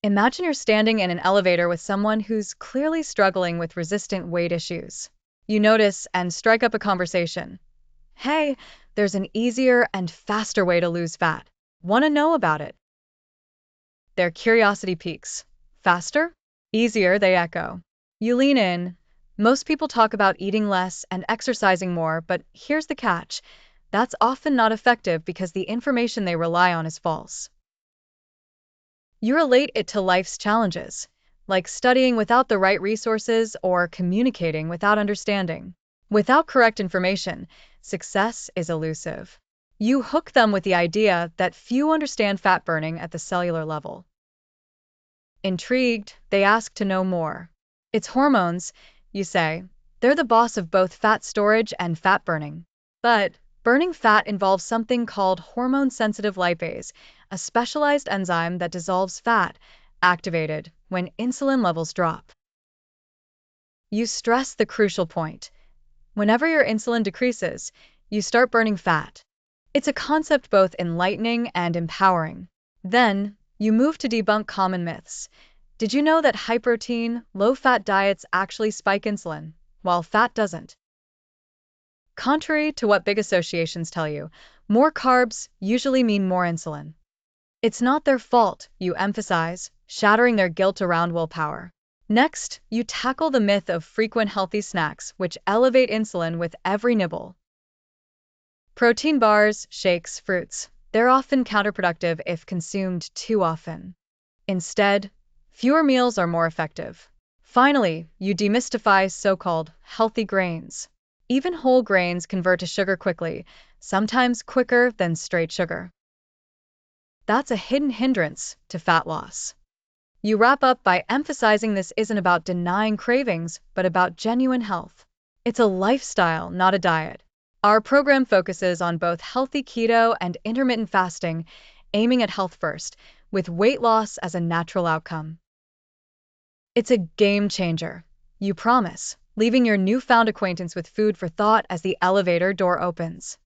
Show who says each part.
Speaker 1: Imagine you're standing in an elevator with someone who's clearly struggling with resistant weight issues. You notice and strike up a conversation. Hey, there's an easier and faster way to lose fat. Want to know about it? Their curiosity peaks. Faster? Easier, they echo. You lean in. Most people talk about eating less and exercising more, but here's the catch. That's often not effective because the information they rely on is false. You relate it to life's challenges, like studying without the right resources or communicating without understanding. Without correct information, success is elusive. You hook them with the idea that few understand fat burning at the cellular level. Intrigued, they ask to know more. It's hormones, you say. They're the boss of both fat storage and fat burning. But burning fat involves something called hormone-sensitive lipase, a specialized enzyme that dissolves fat, activated when insulin levels drop. You stress the crucial point. Whenever your insulin decreases, you start burning fat. It's a concept both enlightening and empowering. Then, you move to debunk common myths. Did you know that high-protein, low-fat diets actually spike insulin, while fat doesn't? Contrary to what big associations tell you, more carbs usually mean more insulin. It's not their fault, you emphasize, shattering their guilt around willpower. Next, you tackle the myth of frequent healthy snacks, which elevate insulin with every nibble. Protein bars, shakes, fruits. They're often counterproductive if consumed too often. Instead, fewer meals are more effective. Finally, you demystify so-called healthy grains. Even whole grains convert to sugar quickly, sometimes quicker than straight sugar. That's a hidden hindrance to fat loss. You wrap up by emphasizing this isn't about denying cravings, but about genuine health. It's a lifestyle, not a diet. Our program focuses on both healthy keto and intermittent fasting, aiming at health first, with weight loss as a natural outcome. It's a game changer, you promise, leaving your newfound acquaintance with food for thought as the elevator door opens.